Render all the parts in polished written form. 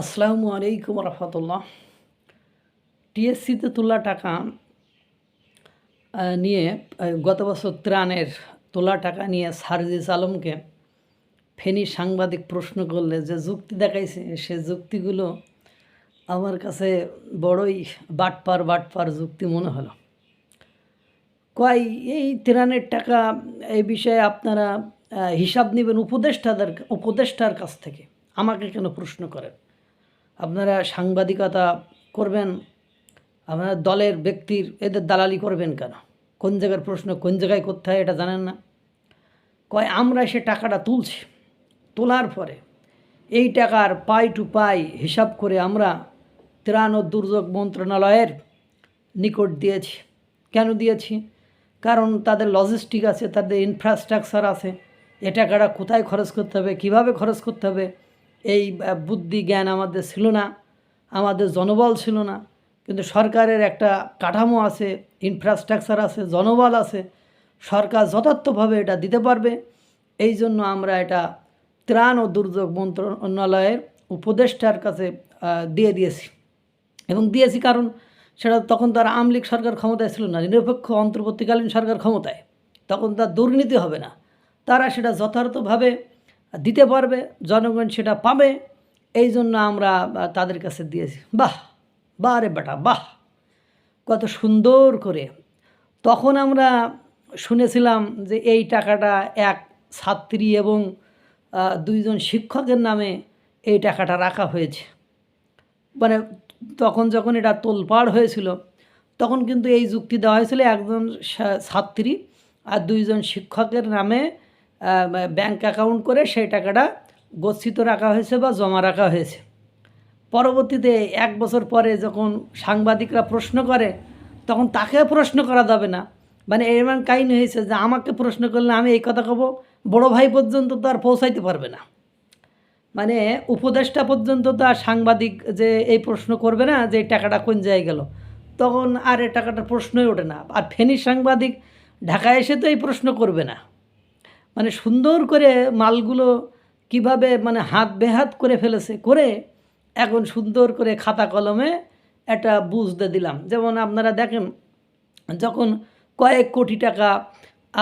আসসালামু আলাইকুম রহমতুল্লাহ। টিএসসিতে তোলা টাকা নিয়ে গত বছর ত্রাণের তোলা টাকা নিয়ে সারজিস আলমকে ফেনী সাংবাদিক প্রশ্ন করলে যে যুক্তি দেখাইছে, সে যুক্তিগুলো আমার কাছে বড়ই বাটপার যুক্তি মনে হলো। কয় এই ত্রাণের টাকা এই বিষয়ে আপনারা হিসাব নেবেন উপদেষ্টার কাছ থেকে, আমাকে কেন প্রশ্ন করেন? আপনারা সাংবাদিকতা করবেন, আপনারা দলের ব্যক্তির এদের দালালি করবেন কেন? কোন জায়গার প্রশ্ন কোন জায়গায় করতে হয় এটা জানেন না? কয় আমরা সে টাকাটা তুলছি, তোলার পরে এই টাকার পাই টু পাই হিসাব করে আমরা ত্রাণ ও দুর্যোগ মন্ত্রণালয়ের নিকট দিয়েছি। কেন দিয়েছি? কারণ তাদের লজিস্টিক আছে, তাদের ইনফ্রাস্ট্রাকচার আছে। এ টাকাটা কোথায় খরচ করতে হবে, কীভাবে খরচ করতে হবে, এই বুদ্ধি জ্ঞান আমাদের ছিল না, আমাদের জনবল ছিল না। কিন্তু সরকারের একটা কাঠামো আছে, ইনফ্রাস্ট্রাকচার আছে, জনবল আছে, সরকার যথার্থভাবে এটা দিতে পারবে। এই জন্য আমরা এটা ত্রাণ ও দুর্যোগ মন্ত্রণালয়ের উপদেষ্টার কাছে দিয়েছি। এবং দিয়েছি কারণ সেটা তখন তার আওয়ামী লীগ সরকার ক্ষমতায় ছিল না, নিরপেক্ষ অন্তর্বর্তীকালীন সরকার ক্ষমতায়। তখন তার দুর্নীতি হবে না, তারা সেটা যথার্থভাবে দিতে পারবে, জনগণ সেটা পাবে। এই জন্য আমরা তাদের কাছে দিয়েছি। বাহ বাহ রে বেটা বাহ, কত সুন্দর করে। তখন আমরা শুনেছিলাম যে এই টাকাটা এক ছাত্রী এবং দুইজন শিক্ষকের নামে এই টাকাটা রাখা হয়েছে। মানে তখন যখন এটা তোলপাড় হয়েছিল তখন কিন্তু এই যুক্তি দেওয়া হয়েছিল একজন ছাত্রী আর দুইজন শিক্ষকের নামে ব্যাংক অ্যাকাউন্ট করে সেই টাকাটা গচ্ছিত রাখা হয়েছে বা জমা রাখা হয়েছে। পরবর্তীতে এক বছর পরে যখন সাংবাদিকরা প্রশ্ন করে তখন তাকে প্রশ্ন করা যাবে না। মানে এমন কাহিনী হয়েছে যে আমাকে প্রশ্ন করলে আমি এই কথা কব, বড় ভাই পর্যন্ত তো আর পৌঁছাইতে পারবে না। মানে উপদেষ্টা পর্যন্ত তো আর সাংবাদিক যে এই প্রশ্ন করবে না যে এই টাকাটা কোন জায়গায় গেল, তখন আর এই টাকাটার প্রশ্নই ওঠে না। আর ফেনীর সাংবাদিক ঢাকায় এসে তো এই প্রশ্ন করবে না। মানে সুন্দর করে মালগুলো কিভাবে মানে হাত বেহাত করে ফেলেছে, করে এখন সুন্দর করে খাতা কলমে একটা বুঝতে দিলাম। যেমন আপনারা দেখেন, যখন কয়েক কোটি টাকা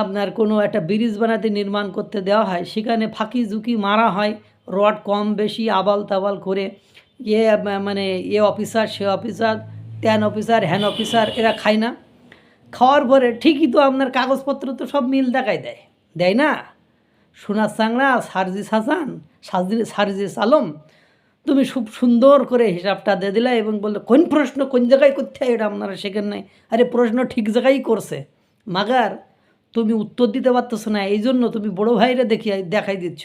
আপনার কোনো একটা ব্রিজ বানাতে নির্মাণ করতে দেওয়া হয়, সেখানে ফাঁকি ঝুঁকি মারা হয়, রড কম বেশি আবাল তাবাল করে, মানে অফিসার সে অফিসার, ত্যান অফিসার হ্যান অফিসার, এরা খায় না। খাওয়ার পরে ঠিকই তো আপনার কাগজপত্র তো সব মিল দেখায় দেয় না? সোনার চাংড়া সারজিস হাসান, সারজিস আলম, তুমি খুব সুন্দর করে হিসাবটা দিয়ে দিলা এবং বললে কোন প্রশ্ন কোন জায়গায় করতে হয় এটা আপনারা শেখেন নাই। আরে প্রশ্ন ঠিক জায়গায় করছে, মাগার তুমি উত্তর দিতে পারতেছো না, এই জন্য তুমি বড়ো ভাইরে দেখাই দিচ্ছ।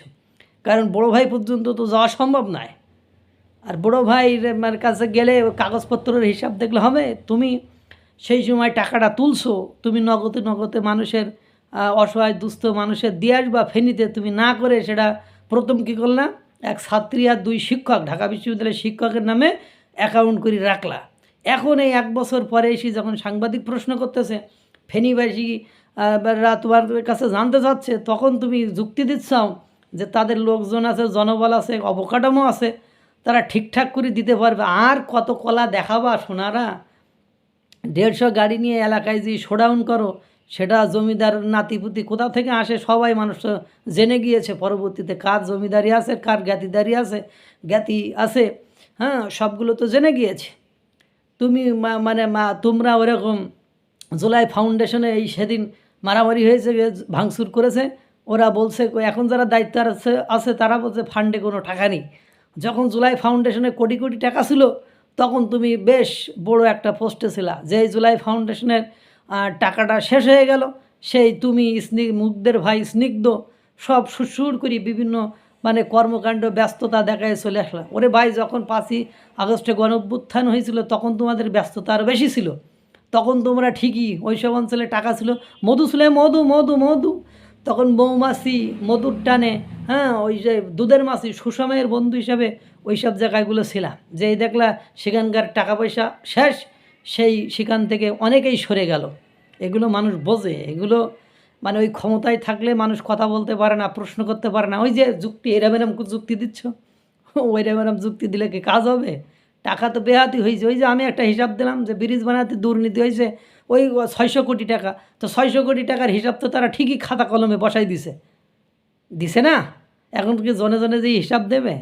কারণ বড়ো ভাই পর্যন্ত তো যাওয়া সম্ভব নয়। আর বড়ো ভাইয়ের কাছে গেলে কাগজপত্রের হিসাব দেখলে হবে? তুমি সেই সময় টাকাটা তুলছো, তুমি নগদে মানুষের অসহায় দুস্থ মানুষের দিয়ে আসবা ফেনীতে, তুমি না করে সেটা প্রথম কী করলা, এক ছাত্রী আর দুই শিক্ষক, ঢাকা বিশ্ববিদ্যালয়ের শিক্ষকের নামে অ্যাকাউন্ট করে রাখলা। এখন এই এক বছর পরে এসে যখন সাংবাদিক প্রশ্ন করতেছে, ফেনীবাসী তোমার কাছে জানতে চাচ্ছে, তখন তুমি যুক্তি দিচ্ছাও যে তাদের লোকজন আছে, জনবল আছে, অবকাঠামো আছে, তারা ঠিকঠাক করে দিতে পারবে। আর কত কলা দেখাবা সোনারা? 150 গাড়ি নিয়ে এলাকায় যে শোডাউন করো, সেটা জমিদার নাতিপুতি কোথা থেকে আসে সবাই মানুষ জেনে গিয়েছে পরবর্তীতে, কার জমিদারি আছে, কার জ্ঞাতি আছে, হ্যাঁ, সবগুলো তো জেনে গিয়েছে। তুমি মানে তোমরা ওরকম জুলাই ফাউন্ডেশনে এই সেদিন মারামারি হয়েছে, ভাঙচুর করেছে, ওরা বলছে এখন যারা দায়িত্ব আছে তারা বলছে ফান্ডে কোনো টাকা নেই। যখন জুলাই ফাউন্ডেশনে কোটি কোটি টাকা ছিল তখন তুমি বেশ বড় একটা পোস্টে ছিলা। যেই জুলাই ফাউন্ডেশনের টাকাটা শেষ হয়ে গেল, সেই তুমি মুগ্ধের ভাই স্নিগ্ধ সব সুর করি বিভিন্ন মানে কর্মকাণ্ড ব্যস্ততা দেখায় চলে আসলাম। ওরে ভাই, যখন 5ই আগস্টে গণঅভ্যুত্থান হয়েছিল তখন তোমাদের ব্যস্ততা আরও বেশি ছিল। তখন তোমরা ঠিকই ওই সব অঞ্চলে টাকা ছিল, মধু ছিল, মধু তখন মৌমাছি মধুর টানে, হ্যাঁ, ওই যে দুধের মাছি সুসময়ের বন্ধু হিসাবে ওই সব জায়গাগুলো ছিলাম। যেই দেখলা সেখানকার টাকা পয়সা শেষ, সেখান থেকে অনেকেই সরে গেল। এগুলো মানুষ বোঝে, এগুলো মানে ওই ক্ষমতায় থাকলে মানুষ কথা বলতে পারে না, প্রশ্ন করতে পারে না। ওই যে যুক্তি এরম যুক্তি দিচ্ছ, ওইরকম যুক্তি দিলে কি কাজ হবে? টাকা তো বেহাতি হয়েছে। ওই যে আমি একটা হিসাব দিলাম যে ব্রিজ বানাতে দুর্নীতি হয়েছে ওই 600 কোটি টাকা। তো 600 কোটি টাকার হিসাব তো তারা ঠিকই খাতা কলমে বসাই দিছে, দিছে না? এখন কি জনে জনে যে হিসাব দেবে?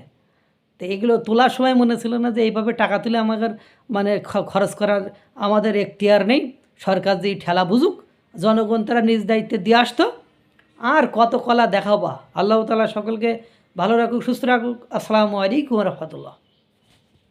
তো এগুলো তোলার সময় মনে ছিল না যে এইভাবে টাকা তুলে আমাদের মানে খরচ করার আমাদের এখতিয়ার নেই, সরকার যেই ঠেলা বুঝুক, জনগণ তারা নিজ দায়িত্বে দিয়ে আসতো। আর কত কলা দেখাবা। আল্লাহ তাআলা সকলকে ভালো রাখুক, সুস্থ রাখুক। আসসালামু আলাইকুম রহমতুল্লাহ।